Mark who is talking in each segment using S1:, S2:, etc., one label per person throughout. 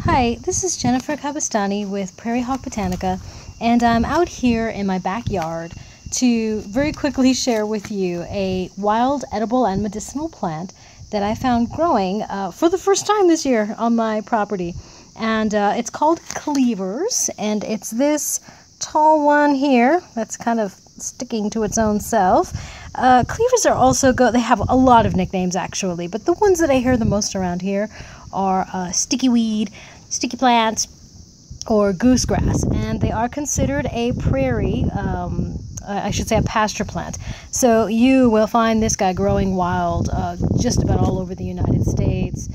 S1: Hi, this is Jennifer Cabestani with Prairie Hawk Botanica, and I'm out here in my backyard to very quickly share with you a wild, edible, and medicinal plant that I found growing for the first time this year on my property. And it's called Cleavers, and it's this tall one here that's kind of sticking to its own self. Cleavers are also they have a lot of nicknames actually, but the ones that I hear the most around here are sticky weed, sticky plants, or goosegrass, and they are considered a prairie, I should say a pasture plant. So you will find this guy growing wild just about all over the United States,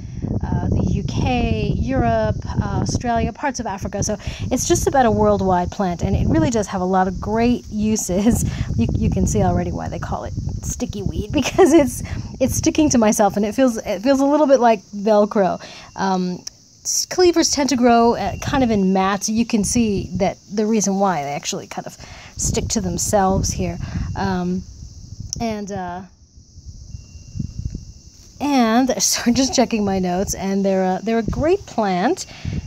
S1: the UK, Europe, Australia, parts of Africa. So it's just about a worldwide plant, and it really does have a lot of great uses. You can see already why they call it sticky weed, because it's sticking to myself, and it feels a little bit like Velcro. Cleavers tend to grow kind of in mats. You can see that the reason why they actually kind of stick to themselves here. And so just checking my notes, and they're a great plant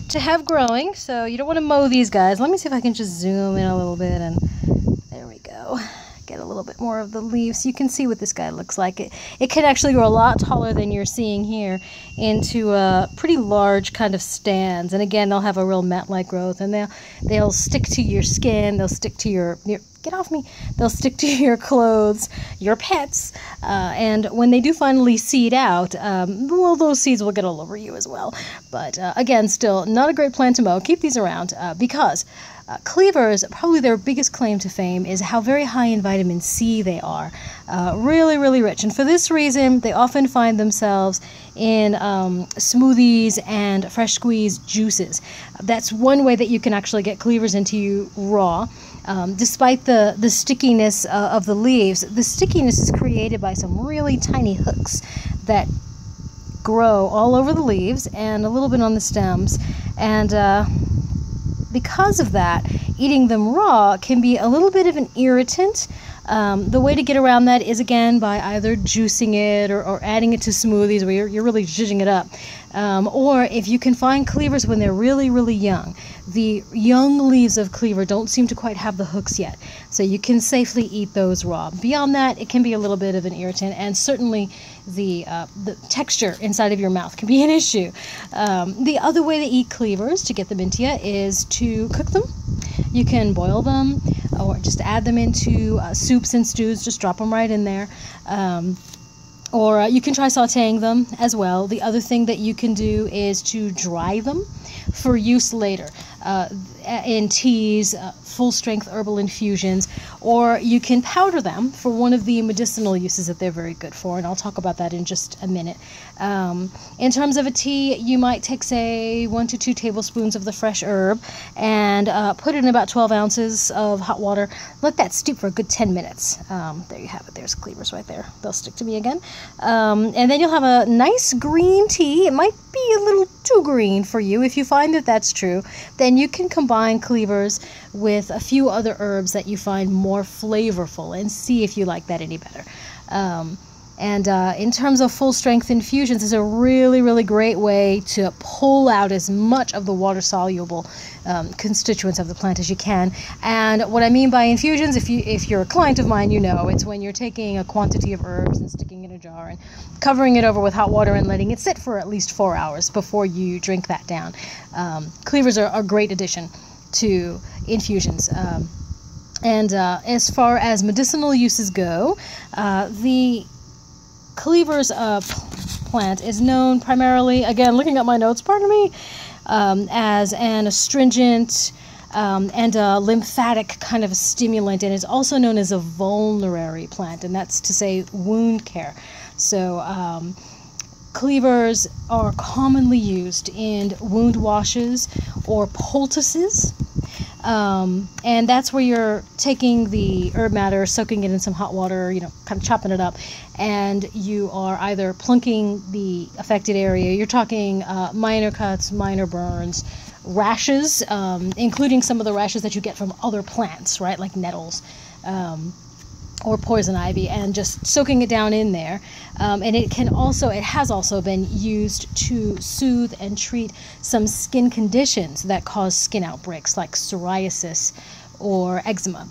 S1: to have growing. So you don't want to mow these guys. Let me see if I can just zoom in a little bit, and there we go. Get a little bit more of the leaves. You can see what this guy looks like. It can actually grow a lot taller than you're seeing here into pretty large kind of stands. And again, they'll have a real mat-like growth, and they'll stick to your skin. They'll stick to your get off me. They'll stick to your clothes, your pets, and when they do finally seed out, well, those seeds will get all over you as well. But again, still not a great plant to mow. Keep these around because Cleavers, probably their biggest claim to fame is how very high in vitamin C they are. Really, really rich. And for this reason, they often find themselves in smoothies and fresh squeezed juices. That's one way that you can actually get Cleavers into you raw. Despite the stickiness of the leaves, the stickiness is created by some really tiny hooks that grow all over the leaves and a little bit on the stems. And because of that, eating them raw can be a little bit of an irritant. The way to get around that is, again, by either juicing it or adding it to smoothies where you're really zhuzhing it up. Or if you can find Cleavers when they're really, really young. The young leaves of Cleaver don't seem to quite have the hooks yet, so you can safely eat those raw. Beyond that, it can be a little bit of an irritant, and certainly the texture inside of your mouth can be an issue. The other way to eat Cleavers, to get them into you, is to cook them. You can boil them, or just add them into soups and stews. Just drop them right in there. Or you can try sauteing them as well. The other thing that you can do is to dry them for use later in teas, full-strength herbal infusions, or you can powder them for one of the medicinal uses that they're very good for, and I'll talk about that in just a minute. In terms of a tea, you might take, say, 1 to 2 tablespoons of the fresh herb and put it in about 12 ounces of hot water. Let that steep for a good 10 minutes. There you have it. There's Cleavers right there. They'll stick to me again. And then you'll have a nice green tea. It might be a little too green for you. If you find that that's true, then you can combine Cleavers with a few other herbs that you find more flavorful and see if you like that any better. And in terms of full-strength infusions, is a really, really great way to pull out as much of the water-soluble constituents of the plant as you can. And what I mean by infusions, if you're a client of mine, you know, it's when you're taking a quantity of herbs and sticking it in a jar and covering it over with hot water and letting it sit for at least 4 hours before you drink that down. Cleavers are a great addition to infusions. And as far as medicinal uses go, the Cleavers plant is known primarily, again, looking at my notes, pardon me, as an astringent and a lymphatic kind of a stimulant, and is also known as a vulnerary plant, and that's to say wound care. So Cleavers are commonly used in wound washes or poultices. And that's where you're taking the herb matter, soaking it in some hot water, kind of chopping it up, and you are either plunking the affected area. You're talking minor cuts, minor burns, rashes, including some of the rashes that you get from other plants, right, like nettles. or poison ivy, and just soaking it down in there. And it has also been used to soothe and treat some skin conditions that cause skin outbreaks, like psoriasis or eczema.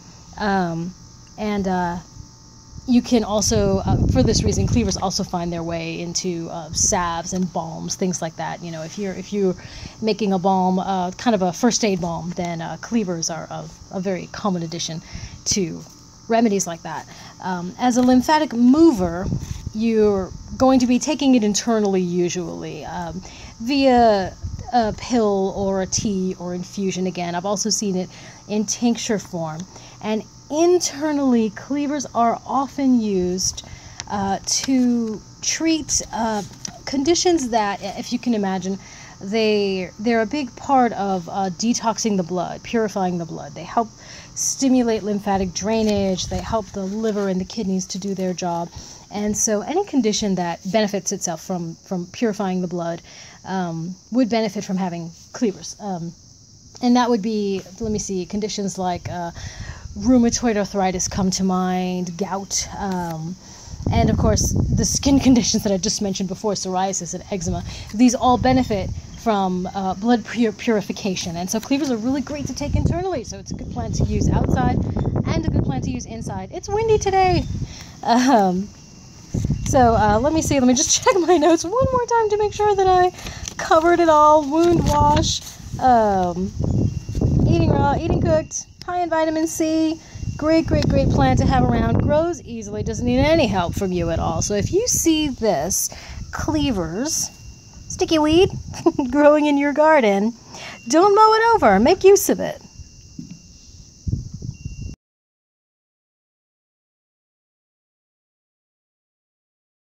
S1: You can also, for this reason, cleavers also find their way into salves and balms, things like that. You know, if you're making a balm, kind of a first aid balm, then cleavers are a very common addition to remedies like that. As a lymphatic mover, you're going to be taking it internally, usually via a pill or a tea or infusion. Again, I've also seen it in tincture form. And internally, cleavers are often used to treat conditions that, if you can imagine, they're a big part of detoxing the blood, purifying the blood. They help stimulate lymphatic drainage. They help the liver and the kidneys to do their job. And so any condition that benefits itself from purifying the blood would benefit from having cleavers. And that would be, let me see, conditions like rheumatoid arthritis come to mind, gout, and of course the skin conditions that I just mentioned before, psoriasis and eczema. These all benefit from blood purification, and so cleavers are really great to take internally. So it's a good plant to use outside and a good plant to use inside. It's windy today. Let me see, let me just check my notes one more time to make sure that I covered it all. Wound wash, eating raw, eating cooked, high in vitamin C, great plant to have around, grows easily, doesn't need any help from you at all. So if you see this cleavers, sticky weed, growing in your garden, don't mow it over, make use of it.